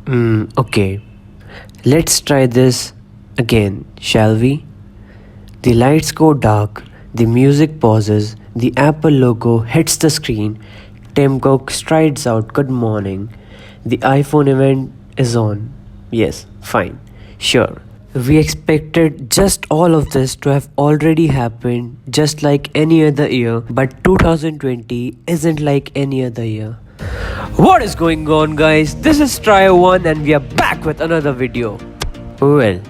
Okay. Let's try this again, shall we? The lights go dark, the music pauses, the Apple logo hits the screen, Tim Cook strides out, good morning. The iPhone event is on. Yes, fine, sure. We expected just all of this to have already happened just like any other year, but 2020 isn't like any other year. What is going on, guys? This is Try1 and we are back with another video. Well,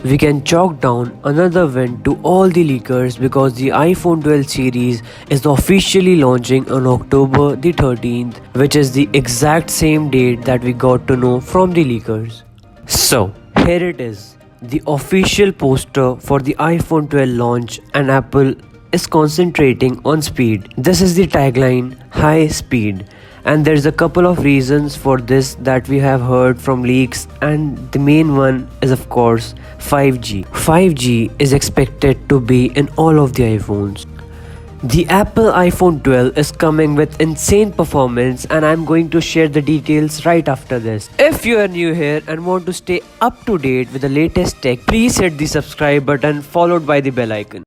we can chalk down another win to all the leakers because the iPhone 12 series is officially launching on October the 13th, which is the exact same date that we got to know from the leakers. So, here it is, the official poster for the iPhone 12 launch, and Apple is concentrating on speed. This is the tagline, high speed. And there's a couple of reasons for this that we have heard from leaks, and the main one is of course 5G. 5G is expected to be in all of the iPhones. The Apple iPhone 12 is coming with insane performance, and I'm going to share the details right after this. If you are new here and want to stay up to date with the latest tech, please hit the subscribe button followed by the bell icon.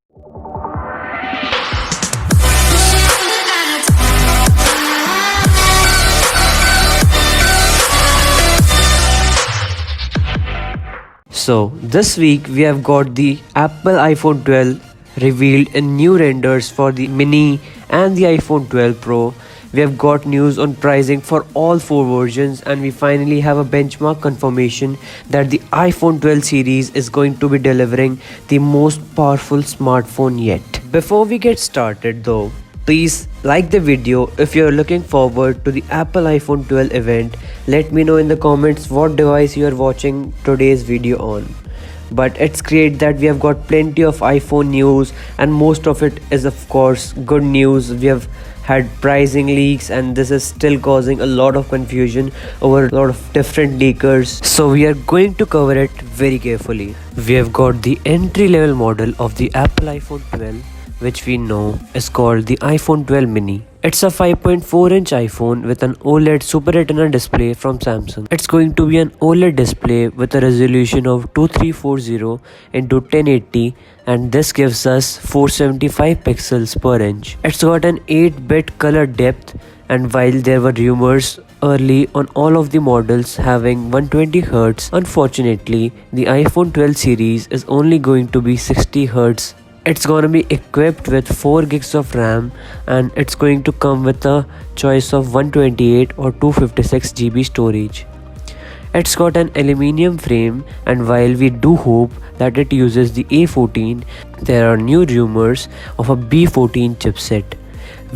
So this week we have got the Apple iPhone 12 revealed in new renders for the mini and the iPhone 12 Pro. We have got news on pricing for all four versions, and we finally have a benchmark confirmation that the iPhone 12 series is going to be delivering the most powerful smartphone yet. Before we get started though, please like the video. If you're looking forward to the Apple iPhone 12 event, let me know in the comments what device you are watching today's video on. But it's great that we have got plenty of iPhone news, and most of it is of course good news. We have had pricing leaks, and this is still causing a lot of confusion over a lot of different leakers. So we are going to cover it very carefully. We have got the entry level model of the Apple iPhone 12, which we know is called the iPhone 12 mini. It's a 5.4-inch iPhone with an OLED Super Retina display from Samsung. It's going to be an OLED display with a resolution of 2340 into 1080, and this gives us 475 pixels per inch. It's got an 8-bit color depth, and while there were rumors early on all of the models having 120Hz, unfortunately the iPhone 12 series is only going to be 60Hz. It's gonna be equipped with 4 gigs of RAM, and it's going to come with a choice of 128 or 256 GB storage. It's got an aluminium frame, and while we do hope that it uses the A14, there are new rumors of a B14 chipset.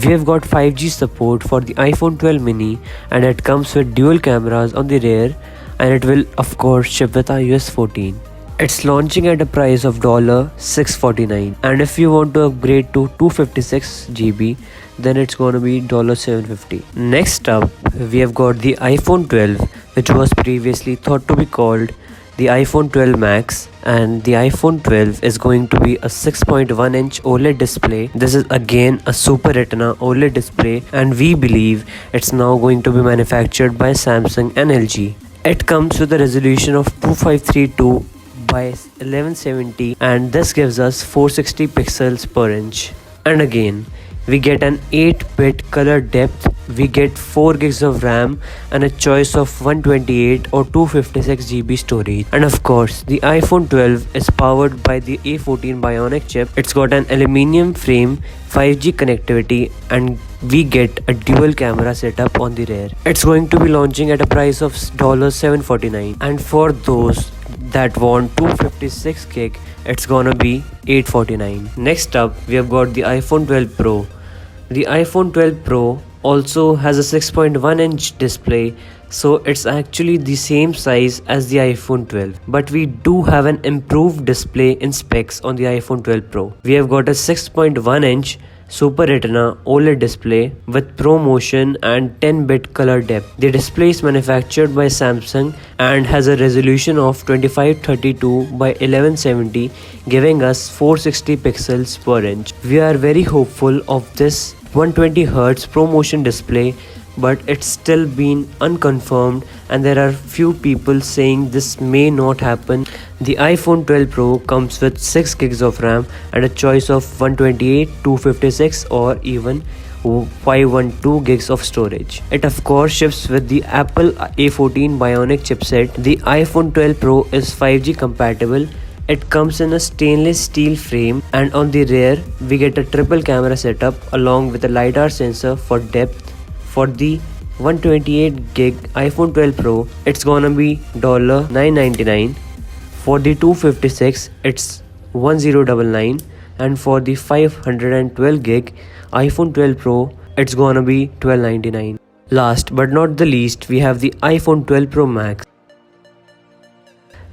We have got 5G support for the iPhone 12 mini, and it comes with dual cameras on the rear, and it will of course ship with iOS 14. It's launching at a price of $649, and if you want to upgrade to 256 GB, then it's gonna be $750. Next up, we have got the iPhone 12, which was previously thought to be called the iPhone 12 Max, and the iPhone 12 is going to be a 6.1-inch OLED display. This is again a Super Retina OLED display, and we believe it's now going to be manufactured by Samsung and LG. It comes with a resolution of 2532 by 1170, and this gives us 460 pixels per inch. And again, we get an 8-bit color depth, we get 4 gigs of RAM, and a choice of 128 or 256 GB storage. And of course, the iPhone 12 is powered by the A14 Bionic chip. It's got an aluminium frame, 5G connectivity, and we get a dual camera setup on the rear. It's going to be launching at a price of $749, and for those that want 256 gig, it's gonna be $849. Next up, we have got the iPhone 12 Pro. The iPhone 12 Pro also has a 6.1-inch display, so it's actually the same size as the iPhone 12, but we do have an improved display in specs on the iPhone 12 Pro. We have got a 6.1-inch Super Retina OLED display with ProMotion and 10-bit color depth. The display is manufactured by Samsung and has a resolution of 2532 by 1170, giving us 460 pixels per inch. We are very hopeful of this 120Hz ProMotion display, but it's still been unconfirmed and there are few people saying this may not happen. The iPhone 12 Pro comes with 6 gigs of RAM and a choice of 128, 256 or even 512 gigs of storage. It of course ships with the Apple A14 Bionic chipset. The iPhone 12 Pro is 5G compatible. It comes in a stainless steel frame and on the rear we get a triple camera setup along with a LiDAR sensor for depth. For the 128 gig iPhone 12 Pro it's gonna be $999. For the 256 it's $1099 and for the 512 gig iPhone 12 Pro it's gonna be $1299. Last but not the least, we have the iPhone 12 Pro Max.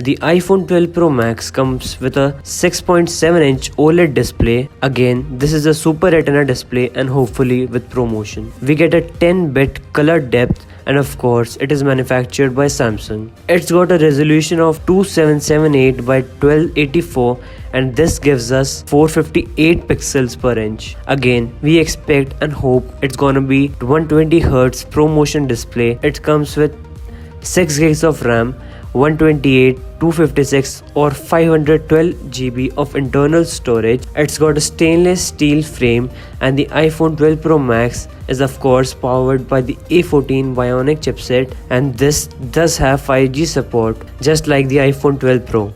The iPhone 12 Pro Max comes with a 6.7-inch OLED display. Again, this is a Super Retina display and hopefully with ProMotion. We get a 10-bit color depth and of course it is manufactured by Samsung. It's got a resolution of 2778 by 1284 and this gives us 458 pixels per inch. Again, we expect and hope it's gonna be 120Hz ProMotion display. It comes with 6 gigs of RAM, 128, 256 or 512 GB of internal storage. It's got a stainless steel frame and the iPhone 12 Pro Max is of course powered by the A14 Bionic chipset and this does have 5G support just like the iPhone 12 Pro.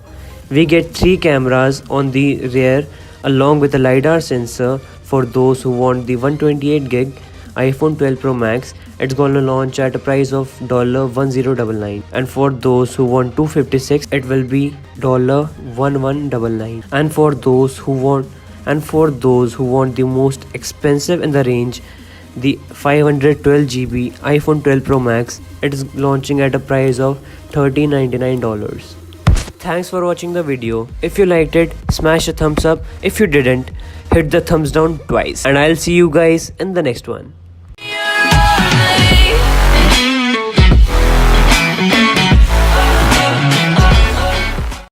We get 3 cameras on the rear along with a LiDAR sensor. For those who want the 128 gig iPhone 12 Pro Max, it's gonna launch at a price of $1099 and for those who want 256 it will be $1199 and for those who want the most expensive in the range, the 512 GB iPhone 12 Pro Max, it is launching at a price of $1399. Thanks for watching the video. If you liked it, smash a thumbs up. If you didn't, hit the thumbs down twice and I'll see you guys in the next one.